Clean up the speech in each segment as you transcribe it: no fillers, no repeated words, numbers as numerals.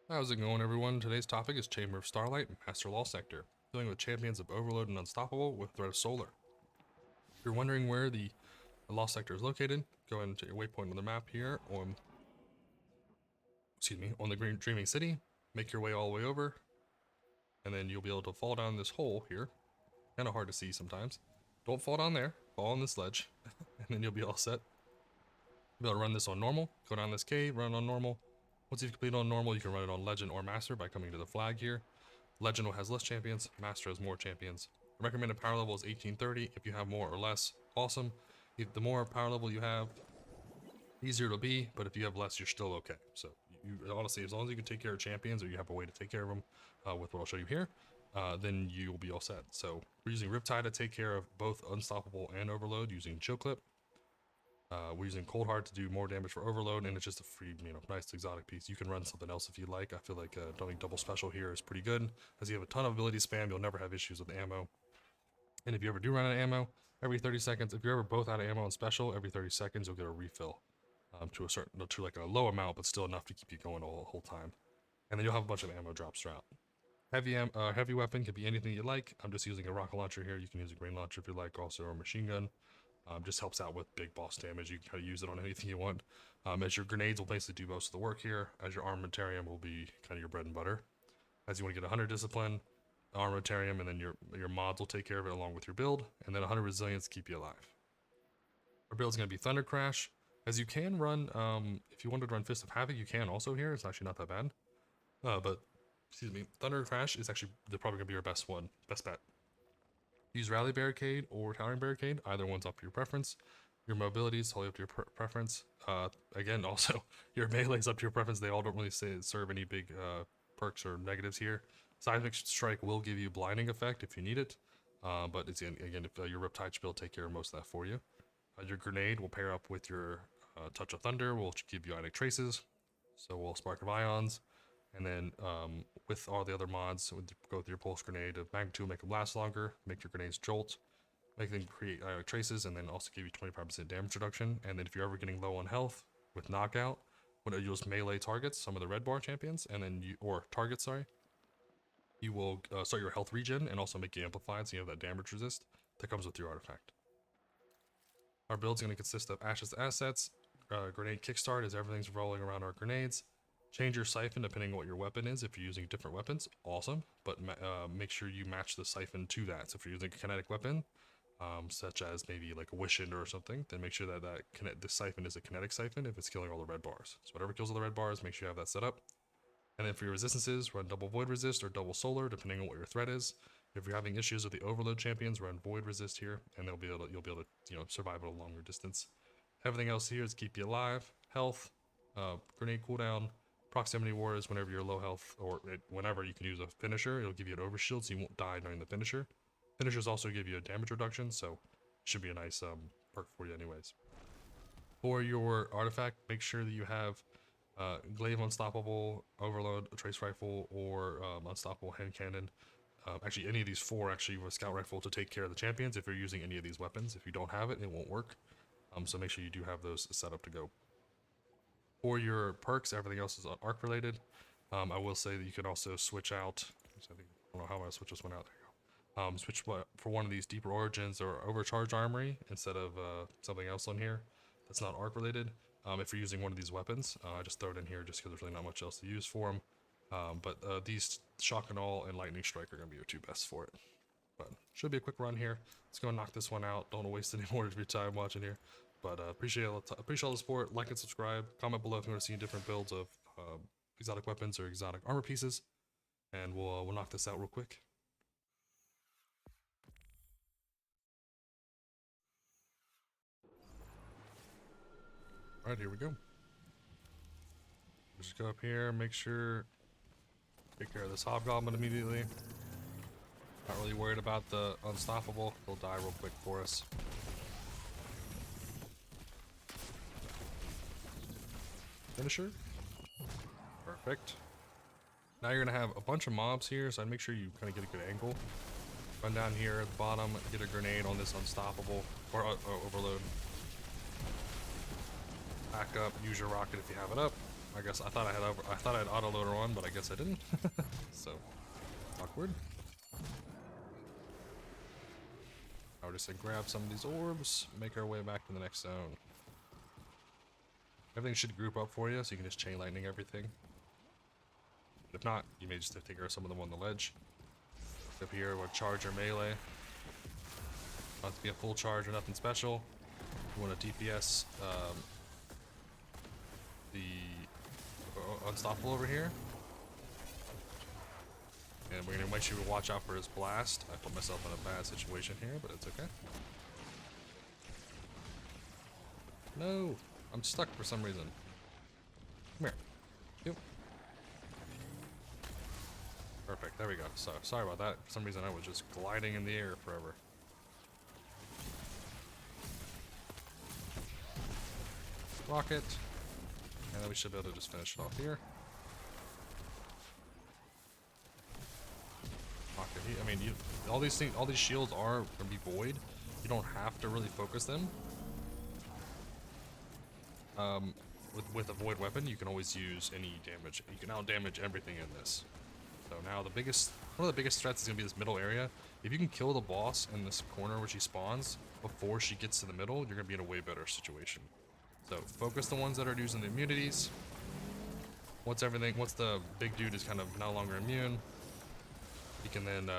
How's it going, everyone? Today's topic is Chamber of Starlight, Master Law Sector, dealing with champions of Overload and Unstoppable with threat of Solar. If you're wondering where the Law Sector is located, go ahead and take your waypoint on the map here on the Green Dreaming City, make your way all the way over, and then you'll be able to fall down this hole here. Kind of hard to see sometimes. Don't fall down there, fall on this ledge, and then you'll be all set. You'll be able to run this on normal, go down this cave, run on normal. Once you've completed on normal, you can run it on Legend or Master by coming to the flag here. Legend has less champions, Master has more champions. The recommended power level is 1830. If you have more or less, awesome. If the more power level you have, easier it'll be, but if you have less, you're still okay. So you honestly, as long as you can take care of champions or you have a way to take care of them with what I'll show you here, then you'll be all set. So we're using Riptide to take care of both Unstoppable and Overload using Chill Clip. We're using Coldheart to do more damage for Overload, and it's just a free, nice exotic piece. You can run something else if you like. I feel like doing double special here is pretty good. As you have a ton of ability spam, you'll never have issues with ammo. And if you ever do run out of ammo, every 30 seconds, if you're ever both out of ammo and special, every 30 seconds you'll get a refill to like a low amount, but still enough to keep you going the whole time. And then you'll have a bunch of ammo drops throughout. Heavy weapon could be anything you like. I'm just using a rocket launcher here. You can use a green launcher if you like, also a machine gun. Just helps out with big boss damage. You can kind of use it on anything you want. As your grenades will basically do most of the work here. As your armamentarium will be kind of your bread and butter. As you want to get 100 discipline, armamentarium, and then your mods will take care of it along with your build, and then 100 resilience to keep you alive. Our build's going to be Thunder Crash. As you can run, if you wanted to run Fist of Havoc, you can also here. It's actually not that bad. But excuse me, Thunder Crash is actually probably going to be your best bet. Use Rally Barricade or Towering Barricade. Either one's up to your preference. Your mobility is totally up to your preference. Again, also, your melee is up to your preference. They all don't really serve any big perks or negatives here. Seismic Strike will give you blinding effect if you need it. But it's again, if your Riptide will take care of most of that for you. Your Grenade will pair up with your Touch of Thunder, will give you Ionic Traces. So we'll Spark of Ions. And then with all the other mods, go with your Pulse Grenade of Magnitude, make them last longer, make your grenades jolt, make them create Ionic Traces, and then also give you 25% damage reduction. And then if you're ever getting low on health with Knockout, when you just melee targets, some of the red bar champions, and then you will start your health regen and also make you amplified, so you have that damage resist that comes with your artifact. Our build's going to consist of Ash's assets. Grenade Kickstart is everything's rolling around our grenades. Change your siphon depending on what your weapon is. If you're using different weapons, awesome. But make sure you match the siphon to that. So if you're using a kinetic weapon, such as maybe like a Wish or something, then make sure that the siphon is a kinetic siphon if it's killing all the red bars. So whatever kills all the red bars, make sure you have that set up. And then for your resistances, run double void resist or double solar, depending on what your threat is. If you're having issues with the overload champions, run void resist here, and you'll be able to survive at a longer distance. Everything else here is keep you alive, health, grenade cooldown, proximity war is whenever you're low health, or whenever you can use a finisher, it'll give you an overshield so you won't die during the finisher. Finishers also give you a damage reduction, so it should be a nice perk for you anyways. For your artifact, make sure that you have Glaive Unstoppable, Overload, Trace Rifle, or Unstoppable Hand Cannon. Actually, any of these four actually with Scout Rifle to take care of the champions if you're using any of these weapons. If you don't have it, it won't work. So make sure you do have those set up to go. For your perks, everything else is arc related. I will say that you can also switch out. I don't know how I'm going to switch this one out. There you go. Switch for one of these Deeper Origins or Overcharge Armory instead of something else on here that's not arc related. If you're using one of these weapons, I just throw it in here just because there's really not much else to use for them. But these Shock and All and Lightning Strike are going to be your two best for it. But should be a quick run here. Let's go and knock this one out. Don't waste any more of your time watching here. But appreciate all the support. Like and subscribe. Comment below if you want to see different builds of exotic weapons or exotic armor pieces. And we'll knock this out real quick. Alright, here we go. Just go up here, make sure, take care of this hobgoblin immediately. Not really worried about the unstoppable. He'll die real quick for us. Finisher. Perfect. Now you're gonna have a bunch of mobs here, so I'd make sure you kind of get a good angle. Run down here at the bottom, get a grenade on this unstoppable or overload. Back up, use your rocket if you have it up. I guess I thought I had autoloader on, but I guess I didn't. So awkward. I would just grab some of these orbs, make our way back to the next zone. Everything should group up for you, so you can just chain lightning everything. If not, you may just have to take care of some of them on the ledge. Up here, we'll charge or melee. Not to be a full charge or nothing special. You want a DPS, the unstoppable over here. And we're gonna make sure we watch out for his blast. I put myself in a bad situation here, but it's okay. No, I'm stuck for some reason. Come here. Yep. Perfect, there we go. So, sorry about that. For some reason I was just gliding in the air forever. Rocket. And then we should be able to just finish it off here. Rocket here. I mean, all these things, all these shields are gonna be void. You don't have to really focus them. With a void weapon, you can always use any damage. You can out damage everything in this. So now one of the biggest threats is gonna be this middle area. If you can kill the boss in this corner where she spawns before she gets to the middle, you're gonna be in a way better situation. So focus the ones that are using the immunities. Once the big dude is kind of no longer immune, you can then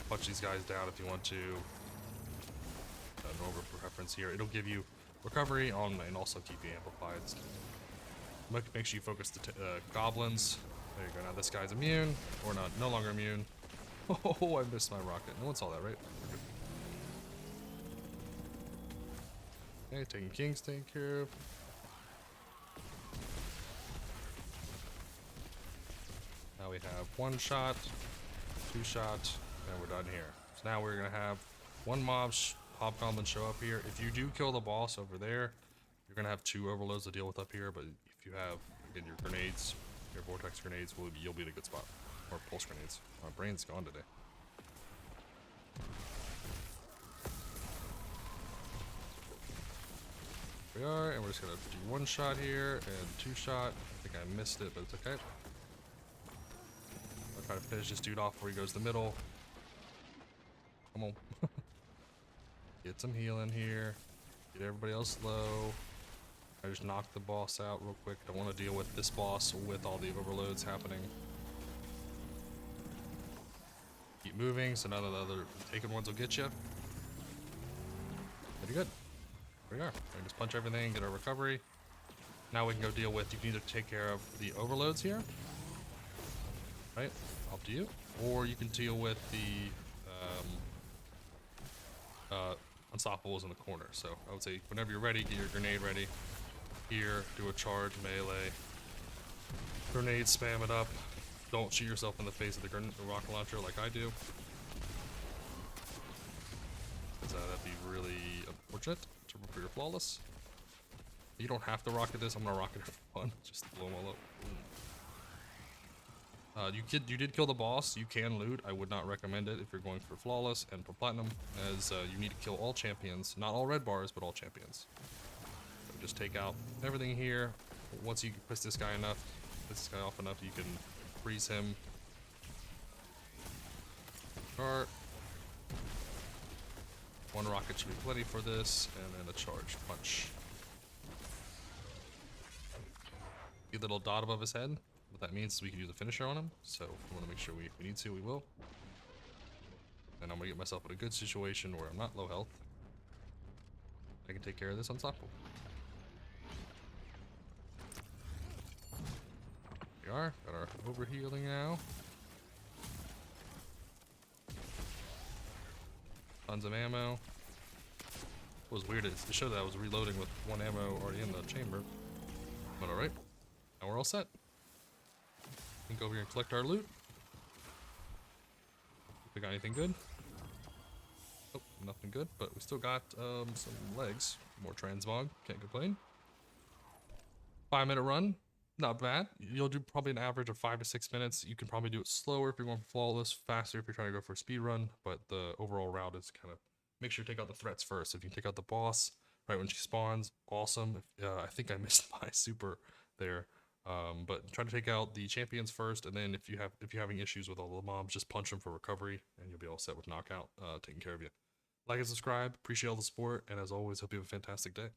punch these guys down if you want to. No over preference here. It'll give you recovery on and also TP amplified. Make sure you focus the goblins. There you go. Now this guy's immune or not, no longer immune. Oh, I missed my rocket. No one saw that, right? Okay, taking kings taken care of. Now we have 1 shot, 2 shots, and we're done here. So now we're gonna have 1 hobgoblin show up here. If you do kill the boss over there, you're gonna have 2 overloads to deal with up here. But if you have, again, your grenades, your vortex grenades, you'll be in a good spot. Or pulse grenades. My brain's gone today. We are, and we're just gonna do 1 shot here and 2 shot. I think I missed it, but it's okay. I'll try to finish this dude off before he goes to the middle. Come on. Get some healing here. Get everybody else low. I just knocked the boss out real quick. Don't want to deal with this boss with all the overloads happening. Keep moving so none of the other taken ones will get you. Pretty good. Here we are. We just punch everything, get our recovery. Now we can go deal with, you can either take care of the overloads here. Right? Up to you. Or you can deal with the unstoppables in the corner. So I would say whenever you're ready, get your grenade ready. Here, do a charge, melee. Grenade, spam it up. Don't shoot yourself in the face with the rocket launcher like I do. That'd be really unfortunate for your flawless. You don't have to rocket this. I'm gonna rocket it for fun, just to blow them all up. You did kill the boss. You can loot. I would not recommend it if you're going for flawless and for platinum, as you need to kill all champions. Not all red bars, but all champions. So just take out everything here. Once you piss this guy off enough, you can freeze him. Start. 1 rocket should be plenty for this, and then a charge punch. Get a little dot above his head. What that means is we can use a finisher on him, so we want to make sure if we need to, we will. And I'm going to get myself in a good situation where I'm not low health. I can take care of this unstoppable. Here we are, got our overhealing now. Tons of ammo. What was weird is it showed that I was reloading with 1 ammo already in the chamber. But alright, now we're all set. We can go over here and collect our loot. If we got anything good. Oh, nothing good, but we still got some legs. More transmog, can't complain. 5-minute run, not bad. You'll do probably an average of 5 to 6 minutes. You can probably do it slower if you're going for flawless, faster if you're trying to go for a speed run, but the overall route is kind of make sure you take out the threats first. If you take out the boss right when she spawns, awesome. I think I missed my super there. But try to take out the champions first, and then if you're having issues with all the mobs, just punch them for recovery, and you'll be all set with knockout, taking care of you. Like and subscribe. Appreciate all the support, and as always, hope you have a fantastic day.